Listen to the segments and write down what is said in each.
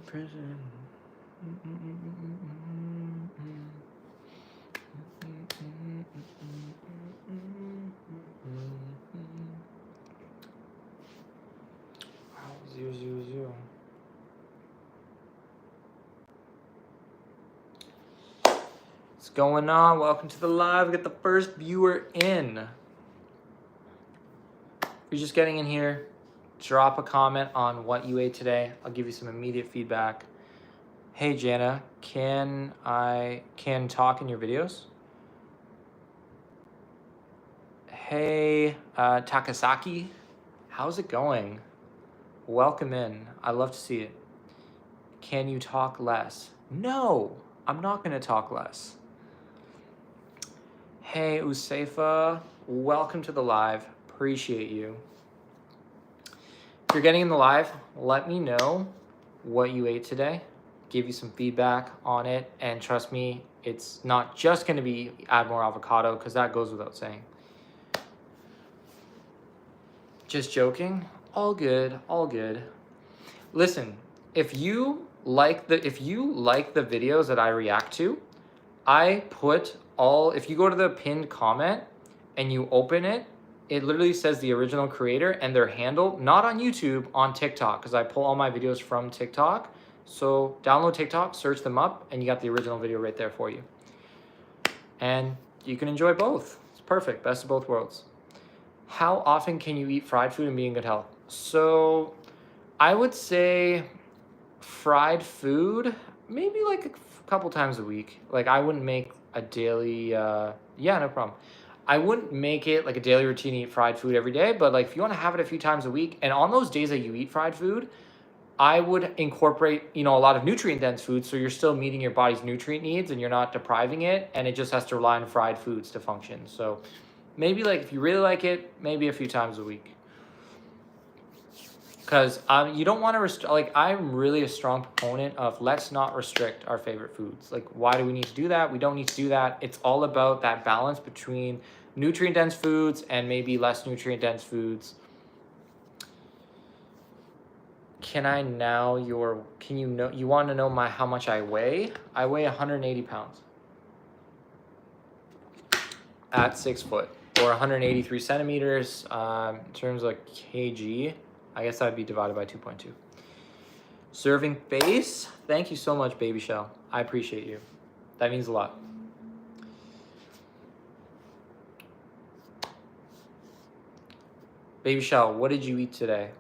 Prison. Wow, 000. What's going on? Welcome to the live. We got the first viewer in. If you're just getting in here, drop a comment on what you ate today. I'll give you some immediate feedback. Hey Jana, can I talk in your videos? Hey Takasaki, how's it going? Welcome in. I love to see it. Can you talk less? No, I'm not gonna talk less. Hey Usaifa, welcome to the live. Appreciate you. If you're getting in the live, let me know what you ate today. Give you some feedback on it, and trust me, it's not just going to be add more avocado, because that goes without saying. Just joking. All good, all good. Listen, if you like the videos that I react to, I put all, if you go to the pinned comment and you open it, it literally says the original creator and their handle, not on YouTube, on TikTok, because I pull all my videos from TikTok. So download TikTok, search them up, and you got the original video right there for you. And you can enjoy both. It's perfect, best of both worlds. How often can you eat fried food and be in good health? So I would say fried food, maybe like a couple times a week. Like I wouldn't make a daily, yeah, no problem. I wouldn't make it like a daily routine to eat fried food every day, but like if you want to have it a few times a week, and on those days that you eat fried food, I would incorporate, a lot of nutrient-dense foods, so you're still meeting your body's nutrient needs and you're not depriving it, and it just has to rely on fried foods to function. So maybe like if you really like it, maybe a few times a week. Because you don't want to like I'm really a strong proponent of let's not restrict our favorite foods. Like why do we need to do that? We don't need to do that. It's all about that balance between nutrient-dense foods and maybe less nutrient-dense foods. You want to know how much I weigh? I weigh 180 pounds at 6 foot, or 183 centimeters. In terms of kg, I guess that'd be divided by 2.2. Serving face, thank you so much, Baby Shell. I appreciate you. That means a lot. Baby Shell, what did you eat today?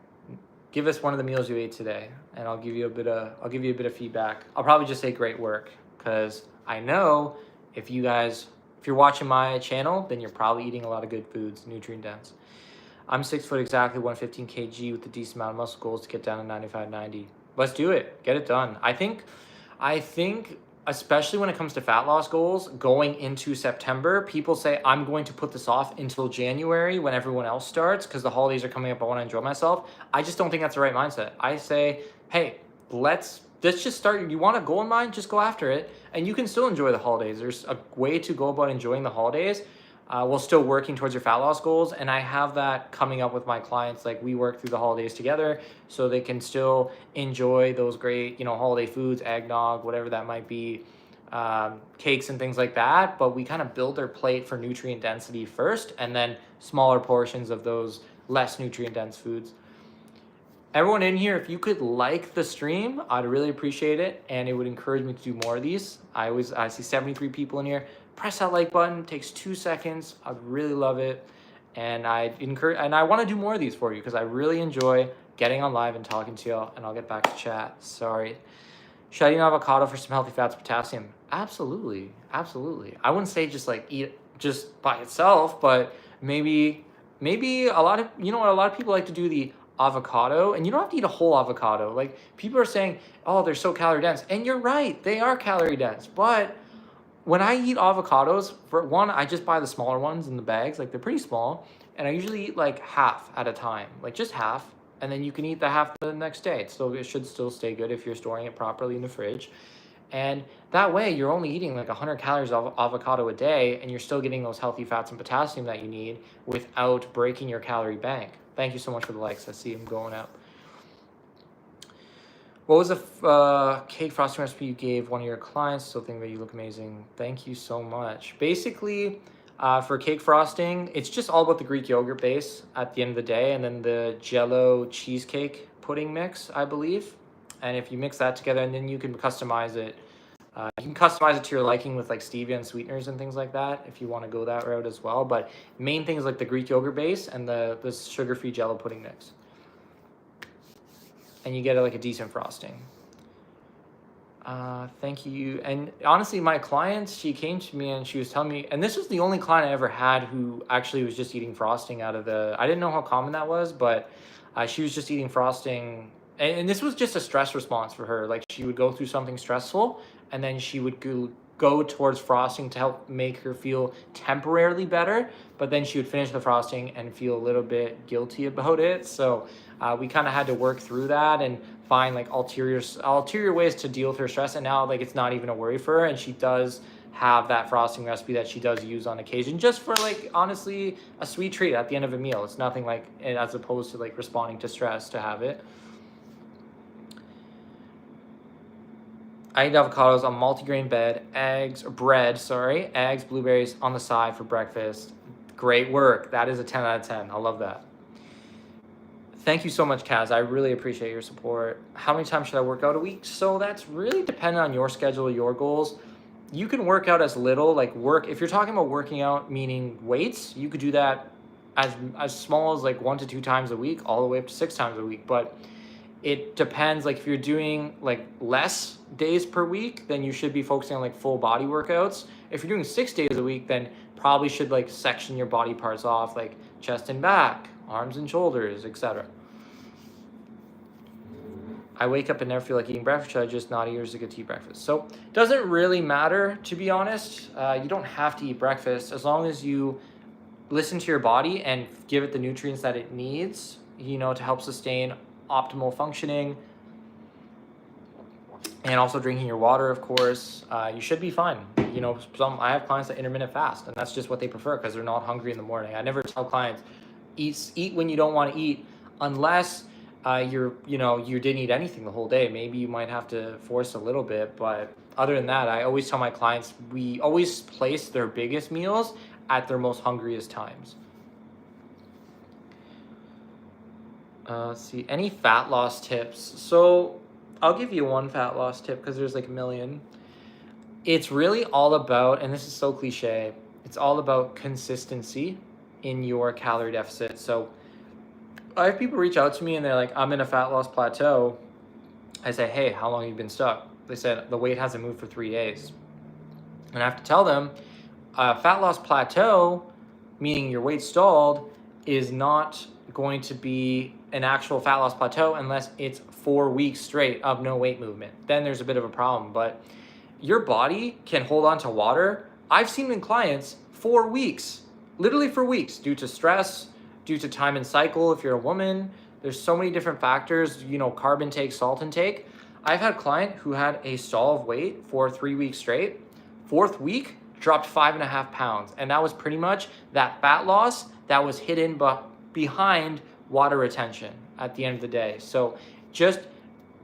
Give us one of the meals you ate today, and I'll give you a bit of feedback. I'll probably just say great work, because I know if you're watching my channel, then you're probably eating a lot of good foods, nutrient dense. I'm 6 foot exactly, 115 kg with a decent amount of muscle goals to get down to 95, 90. Let's do it. Get it done. I think, especially when it comes to fat loss goals, going into September, people say, I'm going to put this off until January when everyone else starts because the holidays are coming up. I want to enjoy myself. I just don't think that's the right mindset. I say, hey, let's just start. You want a goal in mind? Just go after it. And you can still enjoy the holidays. There's a way to go about enjoying the holidays while still working towards your fat loss goals. And I have that coming up with my clients. Like we work through the holidays together so they can still enjoy those great, holiday foods, eggnog, whatever that might be, cakes and things like that. But we kind of build their plate for nutrient density first, and then smaller portions of those less nutrient dense foods. Everyone in here, if you could like the stream, I'd really appreciate it, and it would encourage me to do more of these. I see 73 people in here. Press that like button. It takes 2 seconds. I'd really love it, and I want to do more of these for you because I really enjoy getting on live and talking to y'all. And I'll get back to chat. Sorry. Should I eat an avocado for some healthy fats, potassium? Absolutely, absolutely. I wouldn't say just like eat it just by itself, but maybe a lot of a lot of people like to do the avocado, and you don't have to eat a whole avocado. Like people are saying, oh, they're so calorie dense, and you're right, they are calorie dense. But when I eat avocados, for one, I just buy the smaller ones in the bags, like they're pretty small, and I usually eat like half at a time, like just half, and then you can eat the half the next day. It should still stay good if you're storing it properly in the fridge. And that way you're only eating like 100 calories of avocado a day, and you're still getting those healthy fats and potassium that you need without breaking your calorie bank. Thank you so much for the likes. I see them going up. What was the cake frosting recipe you gave one of your clients? Still think that you look amazing. Thank you so much. Basically, for cake frosting, it's just all about the Greek yogurt base at the end of the day, and then the Jello cheesecake pudding mix, I believe. And if you mix that together, and then you can customize it. You can customize it to your liking with like stevia and sweeteners and things like that if you want to go that route as well. But main thing is like the Greek yogurt base and the sugar-free Jello pudding mix. And you get like a decent frosting. Thank you. And honestly, my clients, she came to me and she was telling me, and this was the only client I ever had who actually was just eating frosting out of the, I didn't know how common that was, but she was just eating frosting. And this was just a stress response for her. Like she would go through something stressful and then she would go towards frosting to help make her feel temporarily better. But then she would finish the frosting and feel a little bit guilty about it. So we kind of had to work through that and find like ulterior ways to deal with her stress. And now like it's not even a worry for her, and she does have that frosting recipe that she does use on occasion, just for like honestly a sweet treat at the end of a meal. It's nothing like, as opposed to like responding to stress, to have it. I eat avocados on multigrain bread, eggs, blueberries on the side for breakfast. Great work. That is a 10 out of 10. I love that. Thank you so much, Kaz. I really appreciate your support. How many times should I work out a week? So that's really dependent on your schedule, your goals. You can work out as little, if you're talking about working out, meaning weights, you could do that as small as like 1 to 2 times a week, all the way up to 6 times a week. But it depends. Like if you're doing like less days per week, then you should be focusing on like full body workouts. If you're doing 6 days a week, then probably should like section your body parts off, like chest and back, arms and shoulders, etc. I wake up and never feel like eating breakfast. Should I just not eat or get to eat breakfast? So it doesn't really matter, to be honest. You don't have to eat breakfast as long as you listen to your body and give it the nutrients that it needs, to help sustain optimal functioning. And also drinking your water, of course. You should be fine. I have clients that intermittent fast, and that's just what they prefer because they're not hungry in the morning. I never tell clients eat when you don't want to eat, unless you didn't eat anything the whole day. Maybe you might have to force a little bit, but other than that, I always tell my clients we always place their biggest meals at their most hungriest times. Let's see, any fat loss tips? So I'll give you one fat loss tip because there's like a million. It's really all about, and this is so cliche, it's all about consistency in your calorie deficit. So I have people reach out to me and they're like, I'm in a fat loss plateau. I say, hey, how long have you been stuck? They said, the weight hasn't moved for 3 days. And I have to tell them, fat loss plateau, meaning your weight stalled, is not going to be an actual fat loss plateau unless it's 4 weeks straight of no weight movement. Then there's a bit of a problem. But your body can hold on to water. I've seen in clients 4 weeks, literally for weeks, due to stress, due to time and cycle. If you're a woman, there's so many different factors, carb intake, salt intake. I've had a client who had a stall of weight for 3 weeks straight. 4th week, dropped 5.5 pounds. And that was pretty much that fat loss that was hidden behind water retention at the end of the day. So just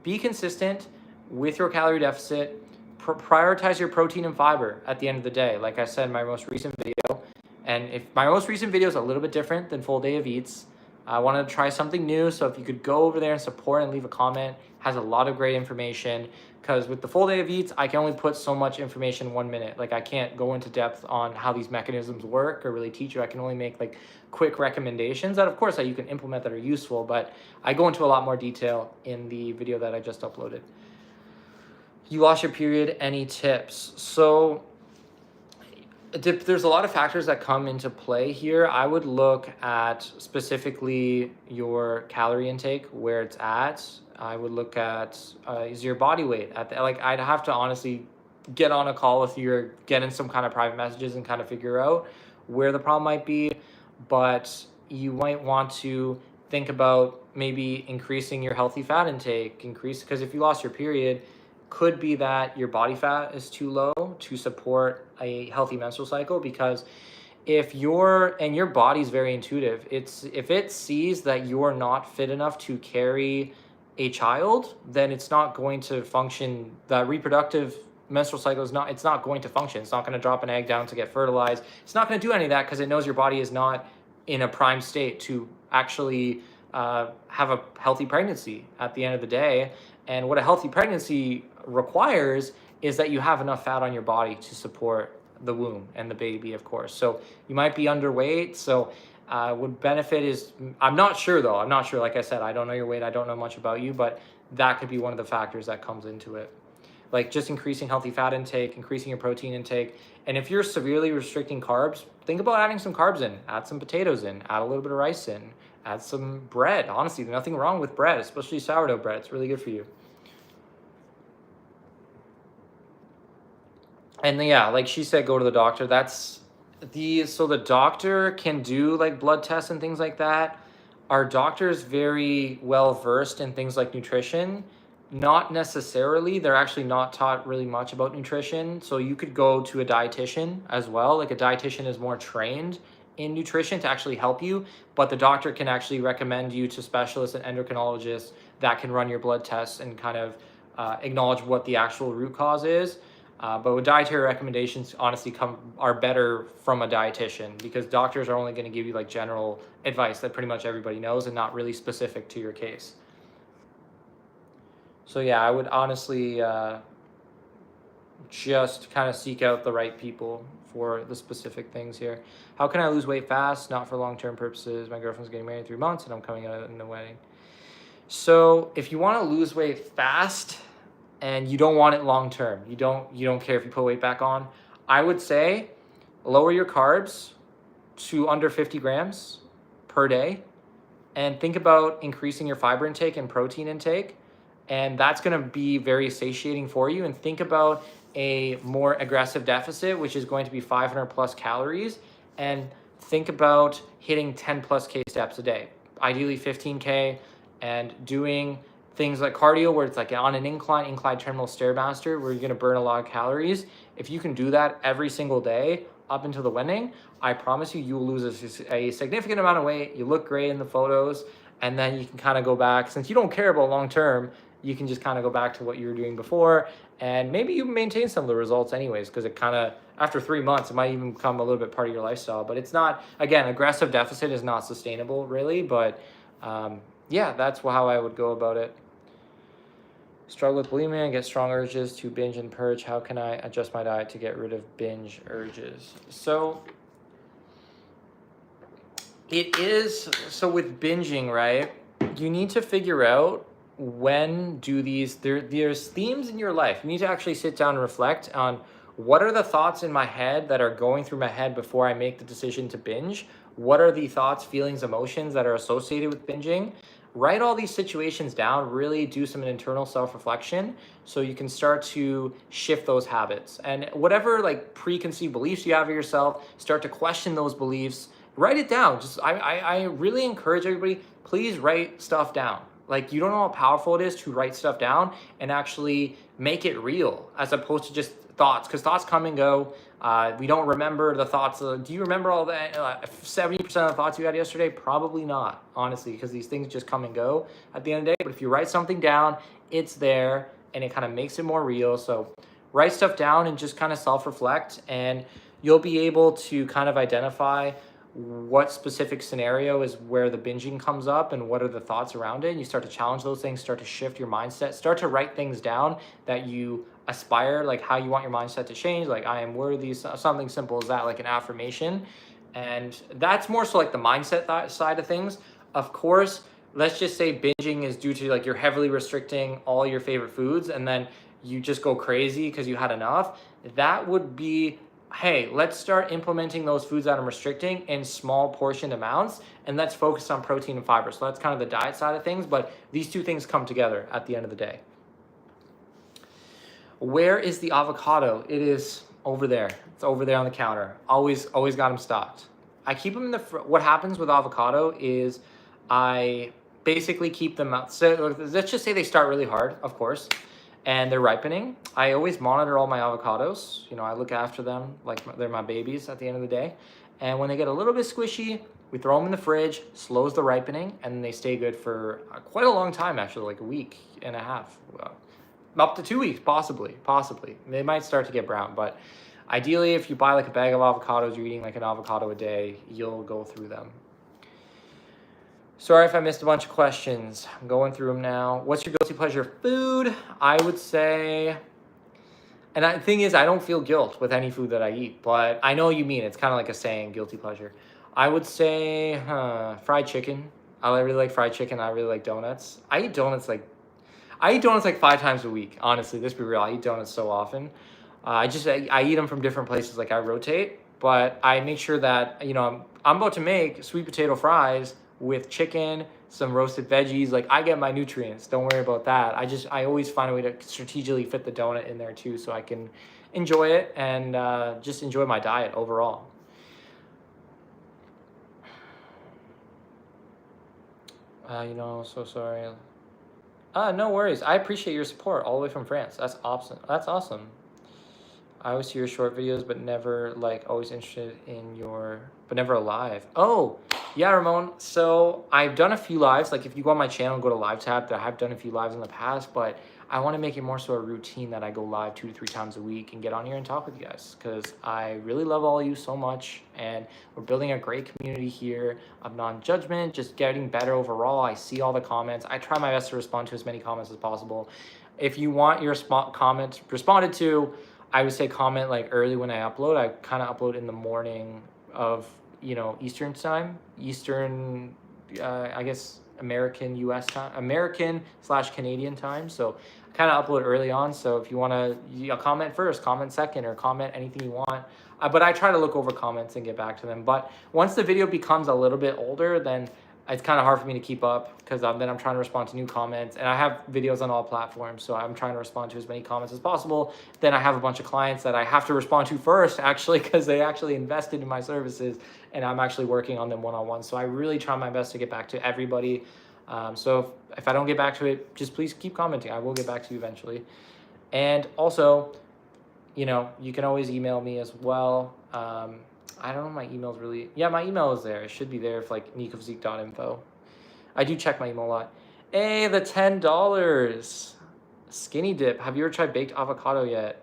be consistent with your calorie deficit. Prioritize your protein and fiber at the end of the day. Like I said in my most recent video, and if my most recent video is a little bit different than full day of eats, I wanted to try something new. So if you could go over there and support and leave a comment, has a lot of great information. Because with the full day of eats, I can only put so much information in 1 minute. Like I can't go into depth on how these mechanisms work or really teach you. I can only make like quick recommendations that of course that you can implement that are useful, but I go into a lot more detail in the video that I just uploaded. You lost your period, any tips? So there's a lot of factors that come into play here. I would look at specifically your calorie intake, where it's at. I would look at is your body weight I'd have to honestly get on a call with you or get in some kind of private messages and kind of figure out where the problem might be. But you might want to think about maybe increasing your healthy fat intake, because if you lost your period, could be that your body fat is too low to support a healthy menstrual cycle, because if your body's very intuitive, if it sees that you're not fit enough to carry a child, then it's not going to function. The reproductive menstrual cycle is not, it's not going to function. It's not going to drop an egg down to get fertilized. It's not going to do any of that because it knows your body is not in a prime state to actually have a healthy pregnancy at the end of the day. And what a healthy pregnancy requires is that you have enough fat on your body to support the womb and the baby, of course. So you might be underweight. So would benefit is, I'm not sure though. I'm not sure. Like I said, I don't know your weight. I don't know much about you, but that could be one of the factors that comes into it. Like just increasing healthy fat intake, increasing your protein intake. And if you're severely restricting carbs, think about adding some carbs in, add some potatoes in, add a little bit of rice in, add some bread. Honestly, there's nothing wrong with bread, especially sourdough bread. It's really good for you. And then, yeah, like she said, go to the doctor. So the doctor can do like blood tests and things like that. Our doctor's very well versed in things like nutrition. Not necessarily, they're actually not taught really much about nutrition. So you could go to a dietitian as well. Like a dietitian is more trained in nutrition to actually help you, but the doctor can actually recommend you to specialists and endocrinologists that can run your blood tests and kind of acknowledge what the actual root cause is. But with dietary recommendations, honestly, are better from a dietitian, because doctors are only going to give you like general advice that pretty much everybody knows and not really specific to your case. So yeah, I would honestly just kind of seek out the right people for the specific things here. How can I lose weight fast? Not for long-term purposes. My girlfriend's getting married in 3 months and I'm coming out in the wedding. So if you want to lose weight fast and you don't want it long-term, you don't care if you put weight back on, I would say lower your carbs to under 50 grams per day and think about increasing your fiber intake and protein intake. And that's going to be very satiating for you. And think about a more aggressive deficit, which is going to be 500 plus calories. And think about hitting 10 plus K steps a day, ideally 15K, and doing things like cardio where it's like on an incline terminal stairmaster where you're going to burn a lot of calories. If you can do that every single day up until the wedding, I promise you, you will lose a significant amount of weight. You look great in the photos. And then you can kind of go back, since you don't care about long term, you can just kind of go back to what you were doing before, and maybe you maintain some of the results anyways, because it kind of, after 3 months, it might even become a little bit part of your lifestyle. But it's not, again, aggressive deficit is not sustainable really, but yeah, that's how I would go about it. Struggle with bulimia and get strong urges to binge and purge. How can I adjust my diet to get rid of binge urges? So with binging, right, you need to figure out when do there's themes in your life. You need to actually sit down and reflect on what are the thoughts in my head that are going through my head before I make the decision to binge. What are the thoughts, feelings, emotions that are associated with binging? Write all these situations down, really do some internal self-reflection so you can start to shift those habits. And whatever like preconceived beliefs you have of yourself, start to question those beliefs. Write it down. I really encourage everybody, please write stuff down. Like, you don't know how powerful it is to write stuff down and actually make it real, as opposed to just thoughts, because thoughts come and go. We don't remember the thoughts. Do you remember all that? 70% of the thoughts you had yesterday? Probably not, honestly, because these things just come and go at the end of the day. But if you write something down, it's there and it kind of makes it more real. So write stuff down and just kind of self-reflect, and you'll be able to kind of identify what specific scenario is where the binging comes up and what are the thoughts around it. And you start to challenge those things, start to shift your mindset, start to write things down that you aspire, like how you want your mindset to change, like I am worthy, something simple as that, like an affirmation. And that's more so like the mindset side of things. Of course, let's just say binging is due to like you're heavily restricting all your favorite foods and then you just go crazy because you had enough. That would be, hey, let's start implementing those foods that I'm restricting in small portion amounts, and let's focus on protein and fiber. So that's kind of the diet side of things, but these two things come together at the end of the day. Where is the avocado? It is over there. It's over there on the counter. Always got them stocked. I keep them in the, what happens with avocado is I basically keep them out. So let's just say they start really hard, of course. and they're ripening. I always monitor all my avocados. You know, I look after them like they're my babies at the end of the day. And when they get a little bit squishy, we throw them in the fridge, slows the ripening, and they stay good for quite a long time, actually, like a week and a half. Up to 2 weeks, possibly. They might start to get brown, but ideally, if you buy like a bag of avocados, you're eating like an avocado a day, you'll go through them. Sorry if I missed a bunch of questions. I'm going through them now. What's your guilty pleasure food? I would say, and the thing is, I don't feel guilt with any food that I eat, but I know what you mean. It's kind of like a saying, guilty pleasure. I would say fried chicken. I really like fried chicken. I really like donuts. I eat donuts like 5 times a week. Honestly, let's be real. I eat donuts so often. I eat them from different places. Like I rotate, but I make sure that, you know, I'm about to make sweet potato fries with chicken, some roasted veggies. Like I get my nutrients. Don't worry about that. I always find a way to strategically fit the donut in there too, so I can enjoy it and just enjoy my diet overall. You know, so sorry. No worries. I appreciate your support all the way from France. That's awesome. That's awesome. I always see your short videos, but never always interested in but never a live. Oh, yeah, Ramon. So I've done a few lives. Like if you go on my channel and go to live tab, I have done a few lives in the past, but I want to make it more so a routine that I go live 2 to 3 times a week and get on here and talk with you guys, because I really love all of you so much, and we're building a great community here of non-judgment, just getting better overall. I see all the comments. I try my best to respond to as many comments as possible. If you want your comment responded to, I would say comment like early when I upload. I kind of upload in the morning of, you know, Eastern time, I guess American US time, American/Canadian time. So I kind of upload early on. So if you want to comment first, comment second, or comment anything you want. But I try to look over comments and get back to them. But once the video becomes a little bit older, then it's kind of hard for me to keep up, because then I'm trying to respond to new comments, and I have videos on all platforms, so I'm trying to respond to as many comments as possible. Then I have a bunch of clients that I have to respond to first, actually, because they actually invested in my services, and I'm actually working on them one-on-one. So I really try my best to get back to everybody. So if I don't get back to it, just please keep commenting. I will get back to you eventually. And also, you know, you can always email me as well. I don't know, my email's really, yeah, my email is there. It should be there, if like nicophysik.info. I do check my email a lot. Hey, the $10 skinny dip. Have you ever tried baked avocado yet?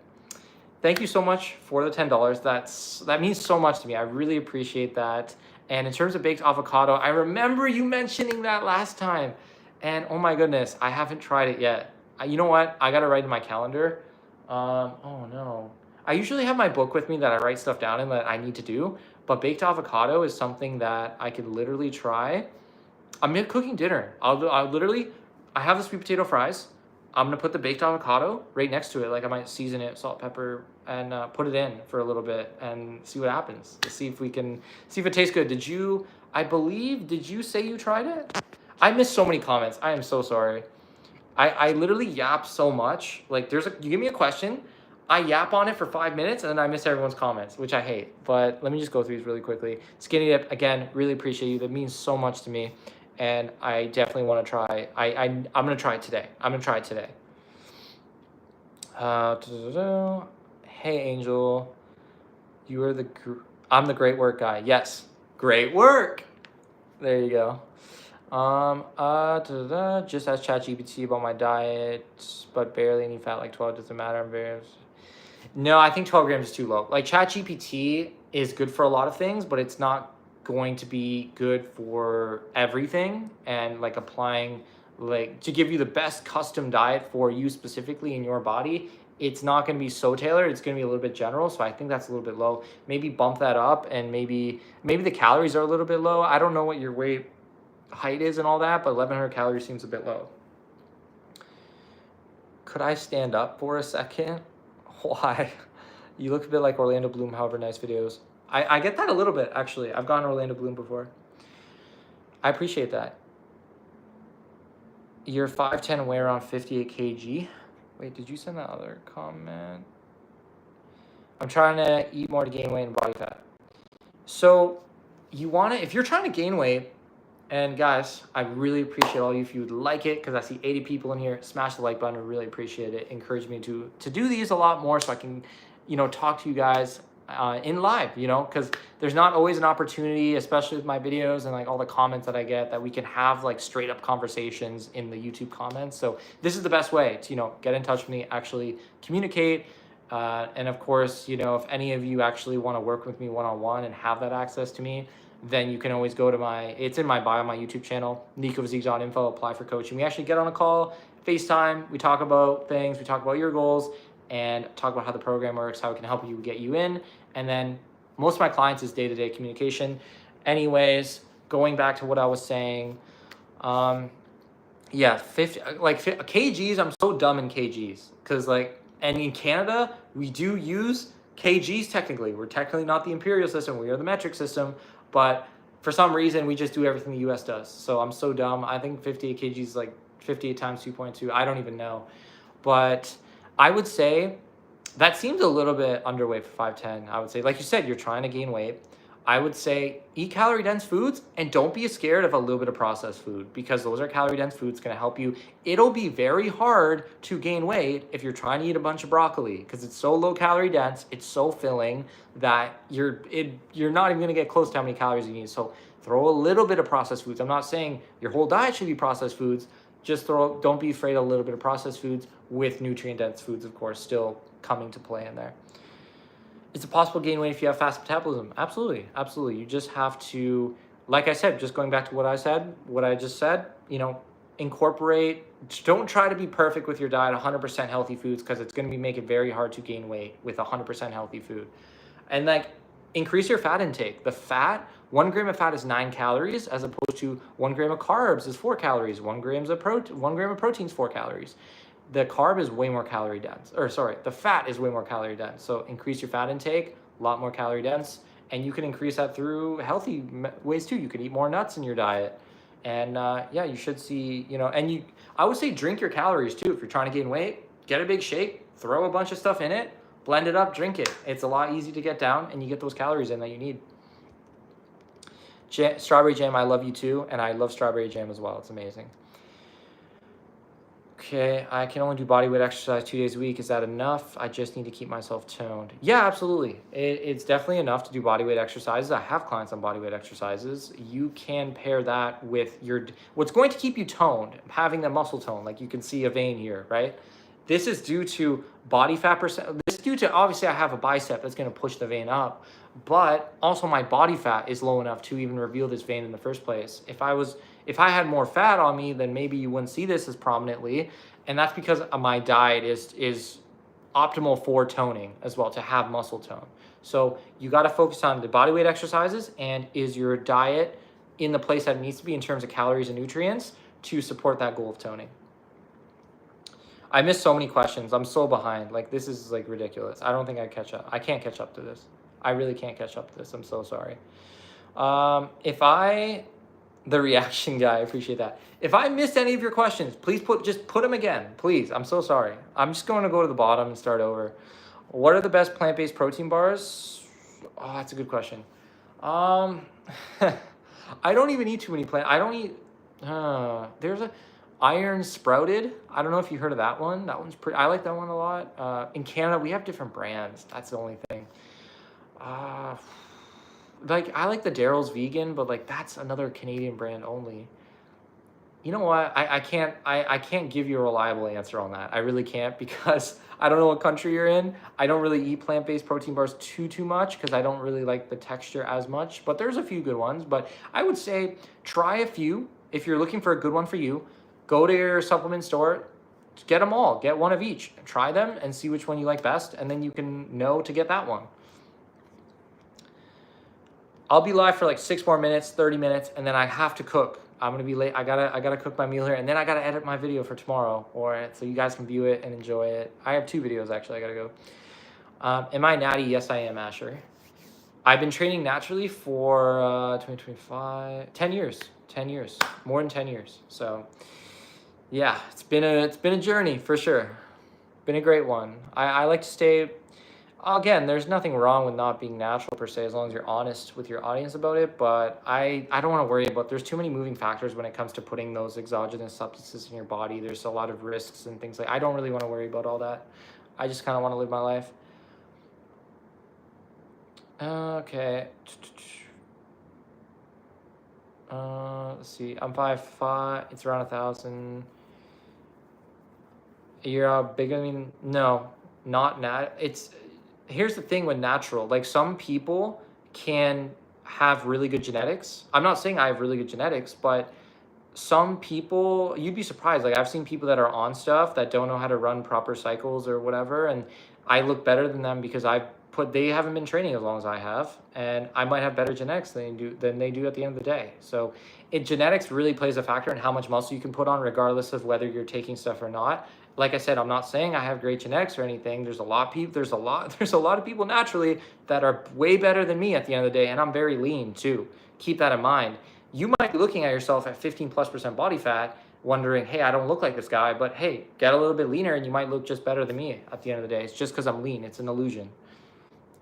Thank you so much for the $10. That means so much to me. I really appreciate that. And in terms of baked avocado, I remember you mentioning that last time, and oh my goodness, I haven't tried it yet. You know what? I gotta write in my calendar. Oh no. I usually have my book with me that I write stuff down in that I need to do, but baked avocado is something that I could literally try. I'm cooking dinner. I have the sweet potato fries. I'm gonna put the baked avocado right next to it. Like I might season it, salt, pepper, and put it in for a little bit and see what happens. See if it tastes good. Did you say you tried it? I missed so many comments. I am so sorry. I literally yap so much. Like you give me a question, I yap on it for 5 minutes, and then I miss everyone's comments, which I hate. But let me just go through these really quickly. Skinny dip, again, really appreciate you. That means so much to me, and I definitely want to try. I'm gonna try it today. Hey Angel, you are I'm the great work guy. Yes, great work. There you go. Just ask ChatGPT about my diet, but barely any fat, like 12 doesn't matter. I'm very. No, I think 12 grams is too low. Like ChatGPT is good for a lot of things, but it's not going to be good for everything. And like applying, like to give you the best custom diet for you specifically in your body, it's not going to be so tailored. It's going to be a little bit general. So I think that's a little bit low. Maybe bump that up, and maybe the calories are a little bit low. I don't know what your height is and all that, but 1100 calories seems a bit low. Could I stand up for a second? Why? You look a bit like Orlando Bloom, however, nice videos. I get that a little bit, actually. I've gone Orlando Bloom before. I appreciate that. You're 5'10", weigh around 58 kg. Wait, did you send that other comment? I'm trying to eat more to gain weight and body fat. So you want to, if you're trying to gain weight, And guys, I really appreciate all you. If you would like it, because I see 80 people in here, smash the like button. I really appreciate it. Encourage me to do these a lot more so I can, talk to you guys in live, because there's not always an opportunity, especially with my videos and like all the comments that I get, that we can have like straight up conversations in the YouTube comments. So this is the best way to, get in touch with me, actually communicate. And of course, if any of you actually want to work with me one-on-one and have that access to me, then you can always go to it's in my bio, my YouTube channel, NicoPhysique.info, apply for coaching. We actually get on a call, FaceTime, we talk about things, we talk about your goals, and talk about how the program works, how it can help you get you in. And then most of my clients is day-to-day communication. Anyways, going back to what I was saying, yeah, 50, kgs, I'm so dumb in kgs, because and in Canada, we do use kgs technically. We're technically not the imperial system, we are the metric system, but for some reason, we just do everything the US does. So I'm so dumb. I think 58 kgs is like 58 times 2.2. I don't even know. But I would say that seems a little bit underweight for 5'10". I would say, like you said, you're trying to gain weight. I would say eat calorie dense foods and don't be scared of a little bit of processed food, because those are calorie dense foods, going to help you. It'll be very hard to gain weight if you're trying to eat a bunch of broccoli, because it's so low calorie dense, it's so filling that you're not even going to get close to how many calories you need. So throw a little bit of processed foods. I'm not saying your whole diet should be processed foods. Just don't be afraid of a little bit of processed foods, with nutrient dense foods, of course, still coming to play in there. Is it possible to gain weight if you have fast metabolism? Absolutely, absolutely. You just have to, like I said, just going back to what I just said, incorporate, don't try to be perfect with your diet, 100% healthy foods, because it's going to make it very hard to gain weight with 100% healthy food. And increase your fat intake. The fat, 1 gram of fat is 9 calories, as opposed to 1 gram of carbs is 4 calories, 1 gram of protein is 4 calories. The carb is way more calorie dense, the fat is way more calorie dense. So increase your fat intake, a lot more calorie dense, and you can increase that through healthy ways too. You can eat more nuts in your diet, and yeah, you should see, I would say drink your calories too. If you're trying to gain weight, get a big shake, throw a bunch of stuff in it, blend it up, drink it. It's a lot easier to get down, and you get those calories in that you need. Strawberry jam, I love you too, and I love strawberry jam as well. It's amazing. Okay, I can only do bodyweight exercise 2 days a week. Is that enough? I just need to keep myself toned. Yeah, absolutely. It's definitely enough to do bodyweight exercises. I have clients on bodyweight exercises. You can pair that with what's going to keep you toned, having the muscle tone. Like you can see a vein here, right? This is due to body fat percent. This is due to, obviously I have a bicep that's going to push the vein up, but also my body fat is low enough to even reveal this vein in the first place. If I had more fat on me, then maybe you wouldn't see this as prominently. And that's because my diet is optimal for toning as well, to have muscle tone. So you got to focus on the bodyweight exercises, and is your diet in the place that it needs to be in terms of calories and nutrients to support that goal of toning. I missed so many questions. I'm so behind. This is ridiculous. I don't think I catch up. I can't catch up to this. I really can't catch up to this. I'm so sorry. The reaction guy, I appreciate that. If I missed any of your questions, please just put them again, please. I'm so sorry. I'm just going to go to the bottom and start over. What are the best plant-based protein bars? Oh, that's a good question. I don't even eat too many I don't eat, there's a Iron Sprouted. I don't know if you heard of that one. That one's pretty, I like that one a lot. In Canada, we have different brands. That's the only thing. I like the Daryl's Vegan, but that's another Canadian brand only. You know what? I can't give you a reliable answer on that. I really can't, because I don't know what country you're in. I don't really eat plant-based protein bars too much, because I don't really like the texture as much. But there's a few good ones. But I would say try a few. If you're looking for a good one for you, go to your supplement store, get them all, get one of each, try them and see which one you like best, and then you can know to get that one. I'll be live for 6 more minutes, 30 minutes, and then I have to cook. I'm gonna be late. I gotta cook my meal here, and then I gotta edit my video for tomorrow, so you guys can view it and enjoy it. I have 2 videos actually. I gotta go. Am I natty? Yes, I am, Asher. I've been training naturally for 2025, 10 years, more than 10 years. So yeah, it's been a journey for sure. Been a great one. I like to stay, again, there's nothing wrong with not being natural per se, as long as you're honest with your audience about it. But I don't want to worry about. There's too many moving factors when it comes to putting those exogenous substances in your body. There's a lot of risks and things like. I don't really want to worry about all that. I just kind of want to live my life. Okay. Let's see. I'm 5'5". It's around 1,000. You're bigger than me? No, not It's here's the thing with natural. Like some people can have really good genetics. I'm not saying I have really good genetics, but some people, you'd be surprised. Like I've seen people that are on stuff that don't know how to run proper cycles or whatever, and I look better than them because they haven't been training as long as I have, and I might have better genetics than they do at the end of the day. So genetics really plays a factor in how much muscle you can put on, regardless of whether you're taking stuff or not. Like I said, I'm not saying I have great genetics or anything. There's a lot of people naturally that are way better than me at the end of the day, and I'm very lean too. Keep that in mind. You might be looking at yourself at 15+% body fat, wondering, hey, I don't look like this guy, but hey, get a little bit leaner and you might look just better than me at the end of the day. It's just because I'm lean. It's an illusion.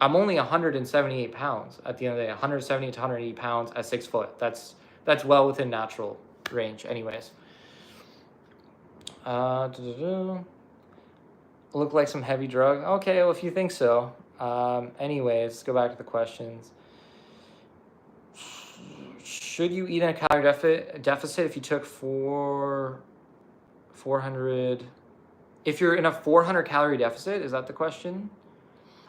I'm only 178 pounds at the end of the day, 170 to 180 pounds at 6 foot. That's well within natural range anyways. Look like some heavy drug. Okay, well, if you think so. Anyways, let's go back to the questions. Should you eat in a calorie deficit if you took 400? If you're in a 400 calorie deficit, is that the question?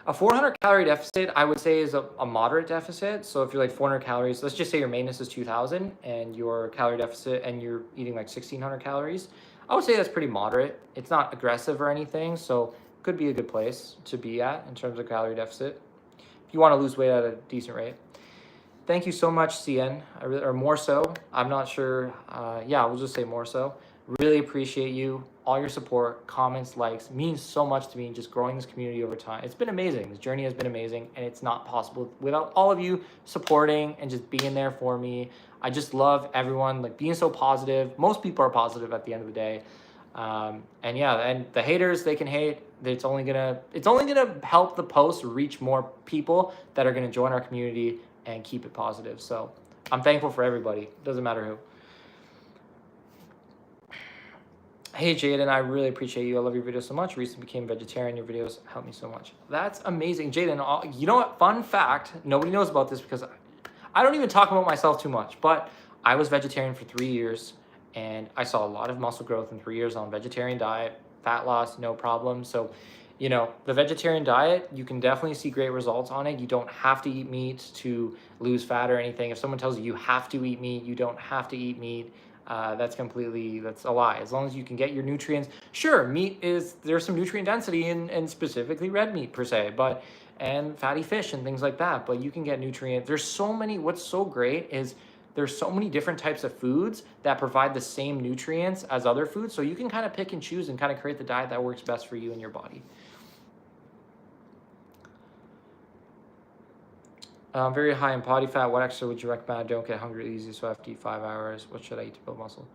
A 400 calorie deficit, I would say, is a moderate deficit. So if you're like 400 calories, let's just say your maintenance is 2,000 and your calorie deficit and you're eating like 1,600 calories, I would say that's pretty moderate. It's not aggressive or anything, so could be a good place to be at in terms of calorie deficit if you want to lose weight at a decent rate. Thank you so much, CN, or more so. I'm not sure. Yeah, we'll just say more so. Really appreciate you. All your support, comments, likes means so much to me in just growing this community over time. It's been amazing. This journey has been amazing, and it's not possible without all of you supporting and just being there for me. I just love everyone like being so positive. Most people are positive at the end of the day. And yeah, and the haters, they can hate. It's only gonna help the post reach more people that are gonna join our community and keep it positive. So I'm thankful for everybody. Doesn't matter who. Hey Jaden, I really appreciate you. I love your videos so much. Recently became vegetarian. Your videos help me so much. That's amazing. Jaden, you know what? Fun fact, nobody knows about this because I don't even talk about myself too much, but I was vegetarian for 3 years and I saw a lot of muscle growth in 3 years on vegetarian diet, fat loss, no problem. So, you know, the vegetarian diet, you can definitely see great results on it. You don't have to eat meat to lose fat or anything. If someone tells you you have to eat meat, you don't have to eat meat. That's a lie. As long as you can get your nutrients. Sure, there's some nutrient density in specifically red meat per se, and fatty fish and things like that, but you can get nutrients. What's so great is there's so many different types of foods that provide the same nutrients as other foods, so you can kind of pick and choose and kind of create the diet that works best for you and your body. Very high in body fat. What exercise would you recommend? I don't get hungry easy, so I have to eat 5 hours. What should I eat to build muscle?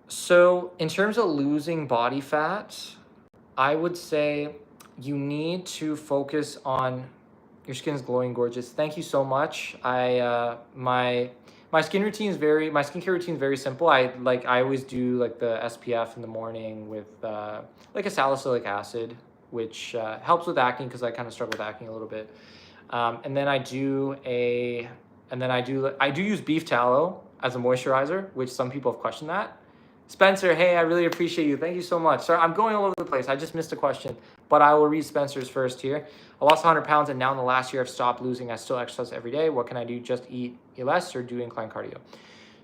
So in terms of losing body fat, I would say you need to focus on your skin's glowing gorgeous. Thank you so much. My skincare routine is very simple. I always do like the SPF in the morning with like a salicylic acid, which helps with acne because I kind of struggle with acne a little bit. And then I do use beef tallow as a moisturizer, which some people have questioned that. Spencer, hey, I really appreciate you. Thank you so much. Sorry, I'm going all over the place. I just missed a question, but I will read Spencer's first here. I lost 100 pounds and now in the last year I've stopped losing. I still exercise every day. What can I do? Just eat less or do incline cardio?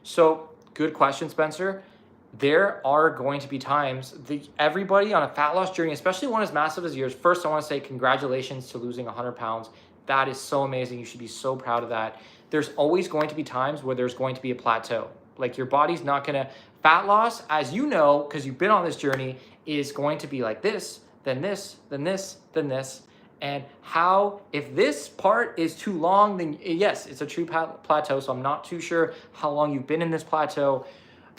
So good question, Spencer. There are going to be times everybody on a fat loss journey, especially one as massive as yours. First, I want to say congratulations to losing 100 pounds. That is so amazing. You should be so proud of that. There's always going to be times where there's going to be a plateau. Like your body's not going to, fat loss, as you know, because you've been on this journey, is going to be like this, then this, then this, then this. And if this part is too long, then yes, it's a true plateau. So I'm not too sure how long you've been in this plateau.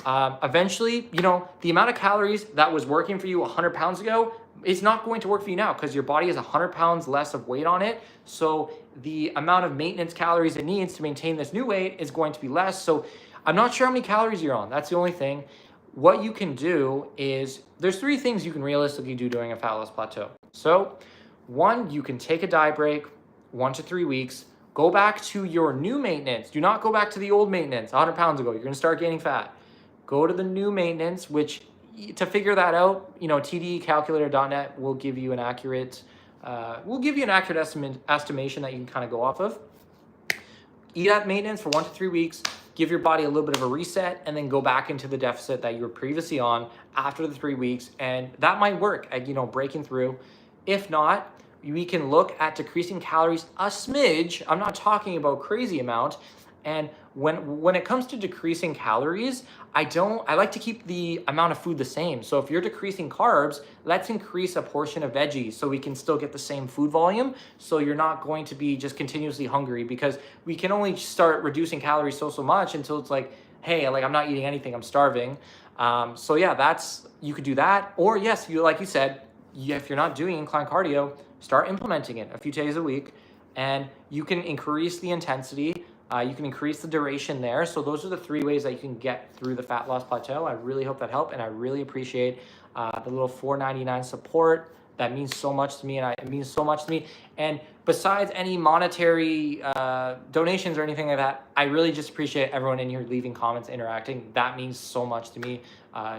Eventually, the amount of calories that was working for you 100 pounds ago it's not going to work for you now because your body has 100 pounds less of weight on it. So the amount of maintenance calories it needs to maintain this new weight is going to be less. So I'm not sure how many calories you're on. That's the only thing. What you can do is, there's 3 things you can realistically do during a fat loss plateau. So 1, you can take a diet break, 1 to 3 weeks, go back to your new maintenance. Do not go back to the old maintenance 100 pounds ago. You're gonna start gaining fat. Go to the new maintenance, which, to figure that out, tdcalculator.net will give you an accurate estimation that you can kind of go off of. Eat at maintenance for 1 to 3 weeks, give your body a little bit of a reset, and then go back into the deficit that you were previously on after the 3 weeks. And that might work at, breaking through. If not, we can look at decreasing calories a smidge. I'm not talking about crazy amount. And when it comes to decreasing calories, I like to keep the amount of food the same. So if you're decreasing carbs, let's increase a portion of veggies so we can still get the same food volume. So you're not going to be just continuously hungry, because we can only start reducing calories so much until it's like, hey, like I'm not eating anything, I'm starving. So yeah, you could do that. Or yes, like you said, if you're not doing incline cardio, start implementing it a few days a week, and you can increase the intensity. You can increase the duration there. So those are the 3 ways that you can get through the fat loss plateau. I really hope that helped, and I really appreciate the little $4.99 support. That means so much to me, and it means so much to me. And besides any monetary donations or anything like that, I really just appreciate everyone in here leaving comments, interacting. That means so much to me.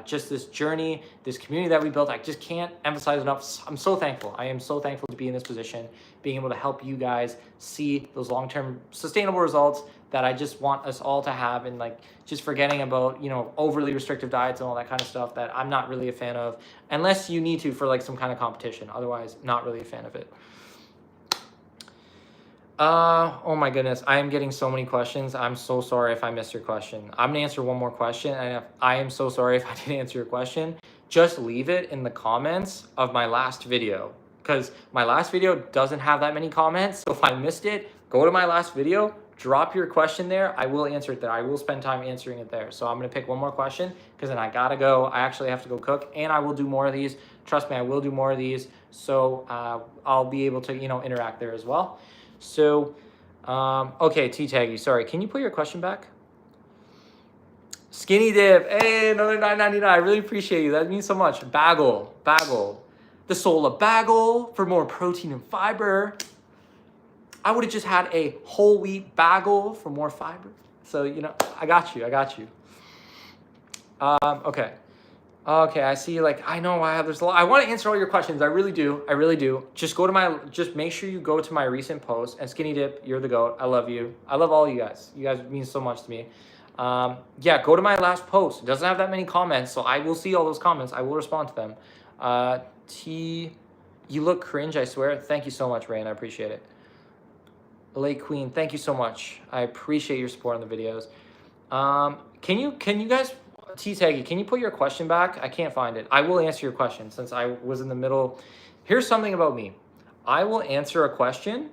Just this journey, this community that we built, I just can't emphasize enough. I'm so thankful. I am so thankful to be in this position, being able to help you guys see those long-term sustainable results that I just want us all to have, and like just forgetting about, overly restrictive diets and all that kind of stuff that I'm not really a fan of, unless you need to for like some kind of competition. Otherwise, not really a fan of it. Oh my goodness, I am getting so many questions. I'm so sorry if I missed your question. I'm gonna answer one more question, and I am so sorry if I didn't answer your question. Just leave it in the comments of my last video, because my last video doesn't have that many comments. So if I missed it, go to my last video, drop your question there. I will answer it there. I will spend time answering it there. So I'm gonna pick one more question, because then I gotta go. I actually have to go cook, and I will do more of these. Trust me, I will do more of these. So I'll be able to, interact there as well. So, okay, T-Taggy, sorry. Can you put your question back? Skinny Dip, hey, another $9.99. I really appreciate you. That means so much. Bagel. The soul of bagel for more protein and fiber. I would have just had a whole wheat bagel for more fiber. So, I got you. Okay. Okay, I see. I know there's a lot. I want to answer all your questions. I really do. Just make sure you go to my recent post. And Skinny Dip, you're the GOAT. I love you. I love all you guys. You guys mean so much to me. Yeah, go to my last post. It doesn't have that many comments, so I will see all those comments. I will respond to them. You look cringe, I swear. Thank you so much, Rain. I appreciate it. Lake Queen, thank you so much. I appreciate your support on the videos. Can you guys, T-Taggy, can you put your question back? I can't find it. I will answer your question since I was in the middle. Here's something about me. I will answer a question,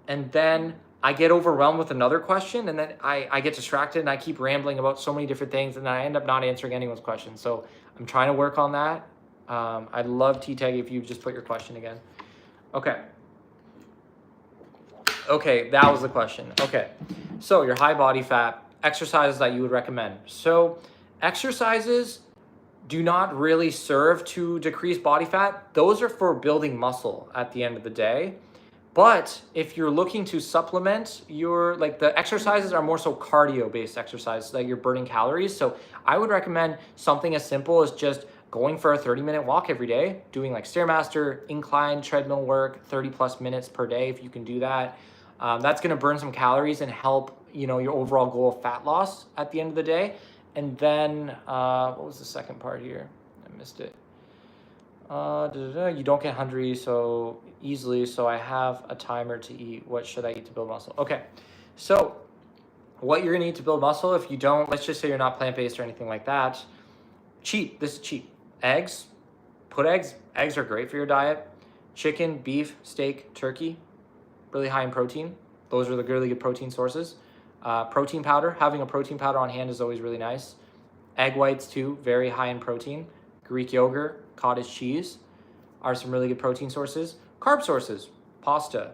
and then I get overwhelmed with another question, and then I get distracted, and I keep rambling about so many different things, and then I end up not answering anyone's question. So I'm trying to work on that. I'd love, T-Taggy, if you just put your question again. Okay, that was the question. Okay, so your high body fat, exercises that you would recommend. So exercises do not really serve to decrease body fat. Those are for building muscle at the end of the day. But if you're looking to supplement the exercises are more so cardio based exercises that you're burning calories. So I would recommend something as simple as just going for a 30-minute walk every day, doing like Stairmaster, incline, treadmill work, 30+ minutes per day if you can do that. That's gonna burn some calories and help your overall goal of fat loss at the end of the day. And then, what was the second part here? I missed it. You don't get hungry so easily, so I have a timer to eat. What should I eat to build muscle? Okay, so what you're gonna eat to build muscle, if you don't, let's just say you're not plant-based or anything like that, cheap, this is cheap. Eggs, eggs are great for your diet. Chicken, beef, steak, turkey, really high in protein. Those are the really good protein sources. Protein powder, having a protein powder on hand is always really nice. Egg whites too, very high in protein. Greek yogurt, cottage cheese. are some really good protein sources. Carb sources, pasta,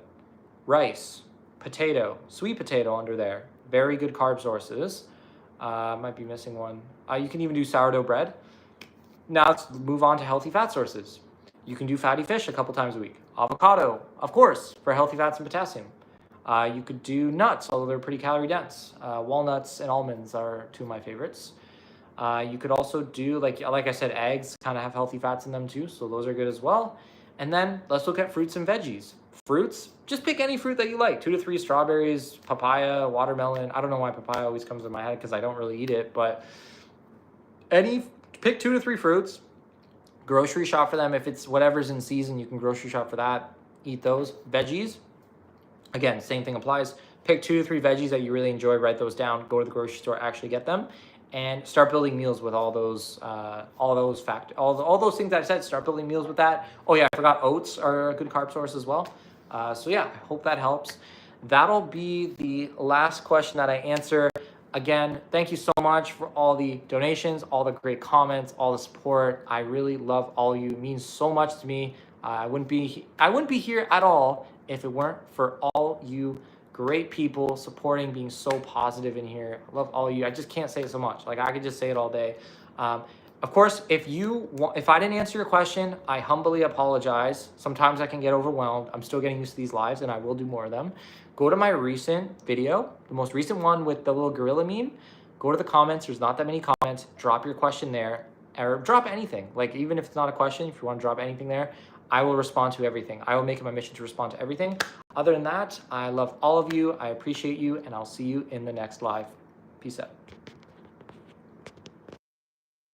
rice, potato, sweet potato under there. Very good carb sources. Might be missing one. You can even do sourdough bread. Now let's move on to healthy fat sources. You can do fatty fish a couple times a week. Avocado, of course, for healthy fats and potassium. You could do nuts, although they're pretty calorie dense. Walnuts and almonds are two of my favorites. You could also do, like I said, eggs kind of have healthy fats in them too, so those are good as well. And then let's look at fruits and veggies. Fruits, just pick any fruit that you like. 2 to 3 strawberries, papaya, watermelon. I don't know why papaya always comes in my head because I don't really eat it, but pick 2 to 3 fruits. Grocery shop for them. If it's whatever's in season, you can grocery shop for that. Eat those. Veggies, again, same thing applies. Pick 2 to 3 veggies that you really enjoy, write those down, go to the grocery store, actually get them, and start building meals with all those things that I said. Start building meals with that. Oh yeah, I forgot oats are a good carb source as well. So yeah, I hope that helps. That'll be the last question that I answer. Again, thank you so much for all the donations, all the great comments, all the support. I really love all of you. It means so much to me. I wouldn't be here at all if it weren't for all you great people supporting, being so positive in here. I love all of you. I just can't say it so much. Like, I could just say it all day. Of course, if I didn't answer your question, I humbly apologize. Sometimes I can get overwhelmed. I'm still getting used to these lives, and I will do more of them. Go to my recent video, the most recent one with the little gorilla meme. Go to the comments. There's not that many comments. Drop your question there, or drop anything. Like, even if it's not a question, if you want to drop anything there, I will respond to everything. I will make it my mission to respond to everything. Other than that, I love all of you. I appreciate you, and I'll see you in the next live. Peace out.